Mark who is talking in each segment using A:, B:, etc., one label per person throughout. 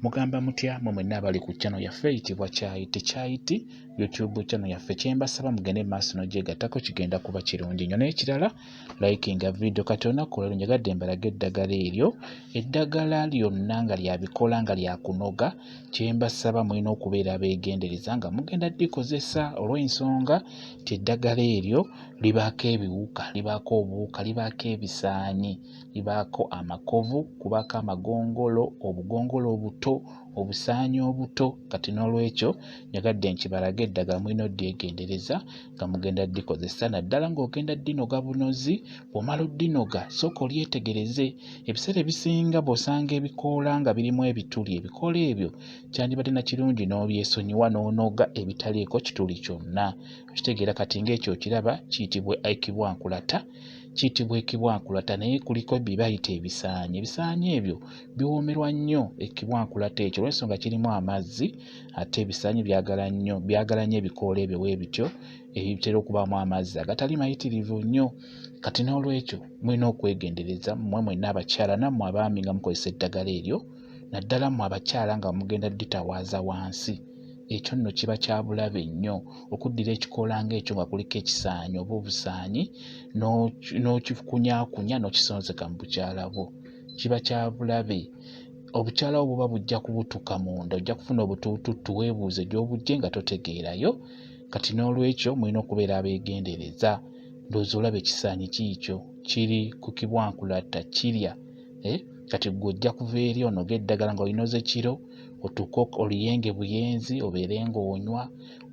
A: mugamba mutya mwe mwenna abali ku channel yaffe eyitibwa Kyayiti YouTube channel yaffe. Kyembasaba mugende maaso n'ogyegattako, kigenda kuba kirungi nnyo. N'ekirala likinga video kati olunaku olwo njagadde mbalaga eddagala eryo, eddagala lyonna nga lya bikola nga lya kunoga. Kyembasaba mulina okubeera abeegendereza nga mugenda likozesa olw'ensonga nti eddagala eryo libaako ebiwuka, libaako obuwuka, libaako ebisaanyi, libaako amakovu, kubaako amagongolo, obugongolo obuto, obusaanyi obuto. Kati n'olwekyo njagadde nkibalage eddagala mulina oddyegendereza nga mugenda likozesa, naddala ng'ogenda ddinoga bunozi. Bw'omala oddinoga sooka olyetegereze. Ebiseera ebisinga bw'osanga ebikoola nga birimu ebituli, ebikoola ebyo kyandibadde na kirungi n'obyesonyiwa n'onoga ebitaliiko kituli kyonna. Okitegeera kati ng'ekyo okiraba kiyitibwa ekibwankulata. Kiyitibwa ekibwankulata naye kuliko bye bayita ebisaanyi. Ebisaanyi ebyo biwoomerwa nnyo ekibwankulata ekyo olw'ensonga kirimu amazzi, ate ebisaanyi byagala nnyo ebikoola ebyo bwe bityo ebitera okubaamu amazzi agatali mayitirivu nnyo. Kati n'olwekyo mulina okwegendereza mmwe mwenna abakyala nammwe abaami nga mukozesa eddagala eryo, naddala mmwe abakyala nga mugenda litawaaza wansi. Ekyo nno kiba kya bulabe nnyo okuddira ekikoola ng'ekyo nga kuliko ekisaanyi oba obusaanyi n'okikunyakunya n'okisonzeka mu bukyala bwo. Kiba kya bulabe. Obukyala bwo buba bujja kubutuka munda, ojja kufuna obutuututtu weebuuze gy'obujje nga totegeerayo. Kati n'olwekyo mulina okubeera abeegendereza. Ndowooza olaba ekisaanyi kiikyo kiri ku kibwankulata kirya. Kati ggwe ojja kuva eri onoga eddagala ng'olinoze kiro, otuuke oliyenge buyenzi obeere ng'onywa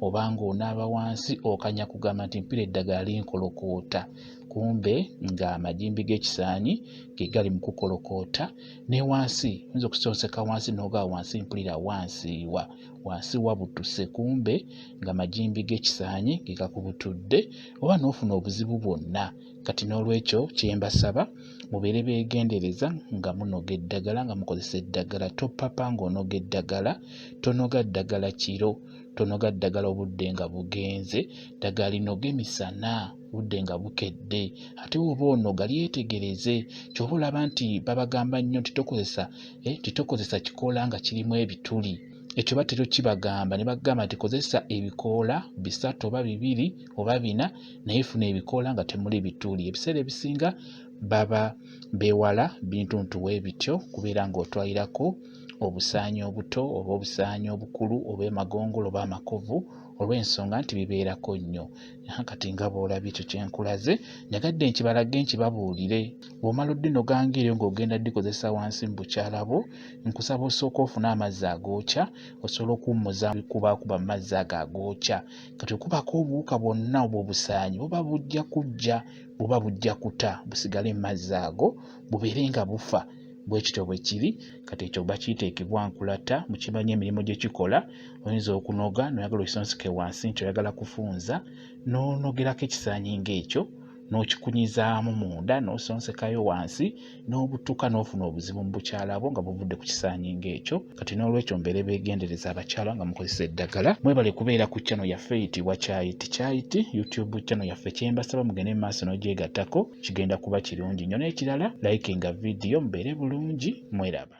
A: oba ng'onaaba wansi okanya kugamba nti mpira eddagala linkolokoota. Kumbe ng'amagimbi g'ekisaanyi ge gali mu kukolokoota ne wansi oyinza okusonseka wansi n'ogaba wansi mpulira wansi wabutuse, kumbe ng'amagimbi g'ekisaanyi ge gakubutudde oba n'ofuna obuzibu bwonna. Kati n'olwekyo kyembasaba mubeere beegendereza nga munoga eddagala, nga mukozesa eddagala. Topapa ng'onoga eddagala, tonoga ddagala kiro, tonoga ddagala obudde nga bugenze. Ddagala linoge misana budde nga bukedde. Ate bw'oba onoga lyetegereze. Ky'oba olaba nti babagamba nnyo nti tokozesa kikoola nga kirimu ebituli. Ekyo batero kibagamba ne bagamba nti kozesa ebikoola 3 oba 2 oba 4 naye funa ebikoola nga temuli bituli. Ebiseera ebisinga baba beewala bintu ntuwe bityo kubeera ng'otwalirako obusaanyi obuto oba obusaanyi obukulu oba amagongolo oba amakovu olw'ensonga nti bibeerako nnyo. Kati nga bw'olaba ekyo kye nkulaze, njagadde nkibalage nkibabuulire. Bw'omala oddinoga ng'eryo ng'ogenda ddikozesa wansi mu bukyala bwo, nkusaba osooka ofune amazzi agookya osobola okuwummuza kubakuba mu mazzi ago agookya. Kati okubako obuwuka bwonna obw'obusaanyi buba bujja kujja, buba bujja kuta busigale mu mazzi ago bubeere nga bufa. Bwe kityo bwe kiri. Kati ekyo bakiyita ekibwankulata. Mukimanyi emirimu gye kikola. Oyinza okunoga n'oyagala okisonseke wansi nti oyagala kufunza, n'onogerako ekisaanyi ng'ekyo n'okikunyizaamu munda n'osonsekayo wansi n'obutuka n'ofuna obuzibu mu bukyala bwo nga buvudde ku kisaanyi ng'ekyo. Kati n'olwekyo mbeere beegendereza abakyala nga mukozesa eddagala. Mwebale kubeera ku channel yaffe eyitibwa Kyayiti YouTube channel yaffe. Kyembasaba mugende mu maaso n'ogyegattako, kigenda kuba kirungi nnyo. N'ekirala likinga video mubeere bulungi, mweraba.